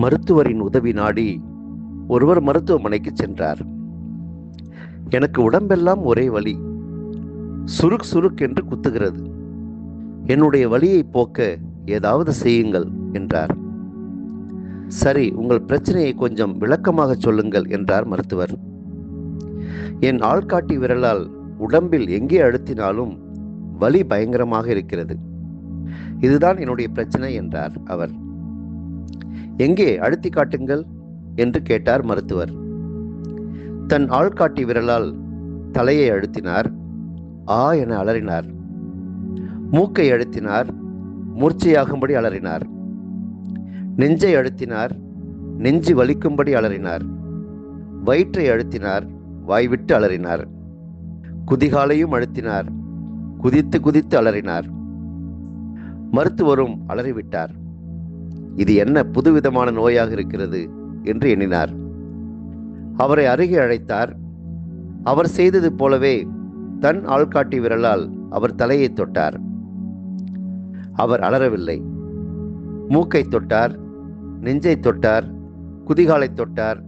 மருத்துவரின் உதவி நாடி ஒருவர் மருத்துவமனைக்கு சென்றார். எனக்கு உடம்பெல்லாம் ஒரே வலி, சுருக் சுருக் என்று குத்துகிறது. என்னுடைய வலியை போக்க ஏதாவது செய்யுங்கள் என்றார். சரி, உங்கள் பிரச்சனையை கொஞ்சம் விளக்கமாக சொல்லுங்கள் என்றார் மருத்துவர். என் ஆள்காட்டி விரலால் உடம்பில் எங்கே அழுத்தினாலும் வலி பயங்கரமாக இருக்கிறது. இதுதான் என்னுடைய பிரச்சனை என்றார் அவர். எங்கே அழுத்தி காட்டுங்கள் என்று கேட்டார் மருத்துவர். தன் ஆள்காட்டி விரலால் தலையை அழுத்தினார். ஆ என அலறினார். மூக்கை அழுத்தினார். மூர்ச்சையாகும்படி அலறினார். நெஞ்சை அழுத்தினார். நெஞ்சு வலிக்கும்படி அலறினார். வயிற்றை அழுத்தினார். வாய்விட்டு அலறினார். குதிகாலையும் அழுத்தினார். குதித்து குதித்து அலறினார். மருத்துவரும் அலறிவிட்டார். இது என்ன புதுவிதமான நோயாக இருக்கிறது என்று எண்ணினார். அவரை அருகே அழைத்தார். அவர் செய்தது போலவே தன் ஆள்காட்டி விரலால் அவர் தலையை தொட்டார். அவர் அலறவில்லை. மூக்கை தொட்டார். நெஞ்சை தொட்டார். குதிகாலை தொட்டார்.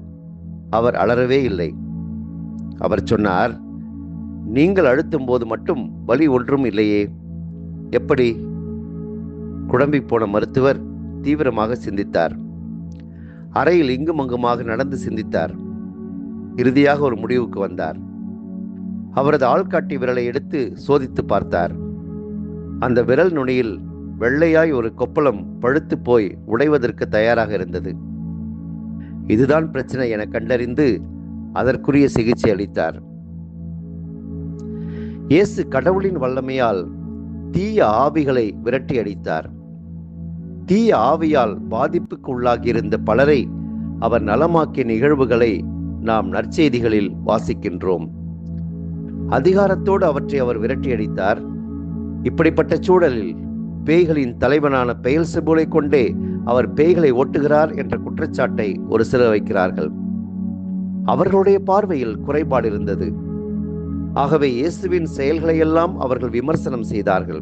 அவர் அலறவே இல்லை. அவர் சொன்னார், நீங்கள் அழுத்தும் போது மட்டும் வலி ஒன்றும் இல்லையே, எப்படி? குழம்பி போன மருத்துவர் தீவிரமாக சிந்தித்தார். அறையில் இங்கும் அங்குமாக நடந்து சிந்தித்தார். இறுதியாக ஒரு முடிவுக்கு வந்தார். அவரது ஆள்காட்டி விரலை எடுத்து சோதித்து பார்த்தார். அந்த விரல் நுனியில் வெள்ளையாய் ஒரு கொப்பளம் பழுத்து போய் உடைவதற்கு தயாராக இருந்தது. இதுதான் பிரச்சனை என கண்டறிந்து அதற்குரிய சிகிச்சை அளித்தார். இயேசு கடவுளின் வல்லமையால் தீய ஆவிகளை விரட்டி அடித்தார். தீய ஆவியால் பாதிப்புக்கு உள்ளாகியிருந்த பலரை அவர் நலமாக்கிய நிகழ்வுகளை நாம் நற்செய்திகளில் வாசிக்கின்றோம். அதிகாரத்தோடு அவற்றை அவர் விரட்டி அடித்தார். இப்படிப்பட்ட சூழலில் பேய்களின் தலைவனான பெயல்செபூலை கொண்டே அவர் பேய்களை ஓட்டுகிறார் என்ற குற்றச்சாட்டை ஒரு சிலர் வைக்கிறார்கள். அவர்களுடைய பார்வையில் குறைபாடு இருந்தது. ஆகவே இயேசுவின் செயல்களையெல்லாம் அவர்கள் விமர்சனம் செய்தார்கள்.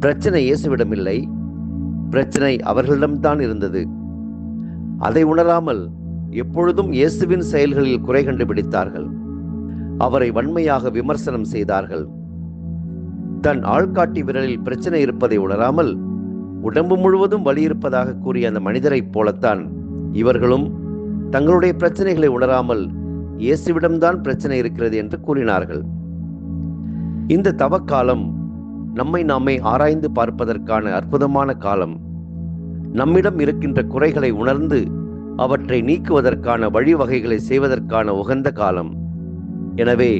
பிரச்சனை இயேசுவிடமில்லை, பிரச்சனை அவர்களிடம்தான் இருந்தது. அதை உணராமல் எப்பொழுதும் இயேசுவின் செயல்களில் குறை கண்டுபிடித்தார்கள். அவரை வன்மையாக விமர்சனம் செய்தார்கள். தன் ஆள்காட்டி விரலில் பிரச்சனை இருப்பதை உணராமல் உடம்பு முழுவதும் வலி இருப்பதாக கூறிய அந்த மனிதரைப் போலத்தான் இவர்களும் தங்களுடைய பிரச்சனைகளை உணராமல் இயேசுவிடம்தான் பிரச்சனை இருக்கிறது என்று கூறினார்கள். இந்த தவக்காலம் நம்மை நாமே ஆராய்ந்து பார்ப்பதற்கான அற்புதமான காலம். நம்மிடம் இருக்கின்ற குறைகளை உணர்ந்து அவற்றை நீக்குவதற்கான வழிவகைகளை செய்வதற்கான உகந்த காலம். எனவே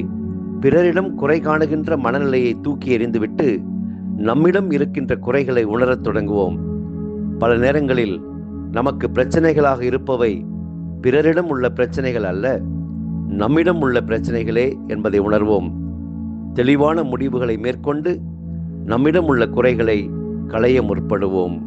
பிறரிடம் குறை காணுகின்ற மனநிலையை தூக்கி எறிந்துவிட்டு நம்மிடம் இருக்கின்ற குறைகளை உணரத் தொடங்குவோம். பல நேரங்களில் நமக்கு பிரச்சனைகளாக இருப்பவை பிறரிடம் உள்ள பிரச்சனைகள் அல்ல, நம்மிடம் உள்ள பிரச்சனைகளே என்பதை உணர்வோம். தெளிவான முடிவுகளை மேற்கொண்டு நம்மிடம் உள்ள குறைகளை களைய முற்படுவோம்.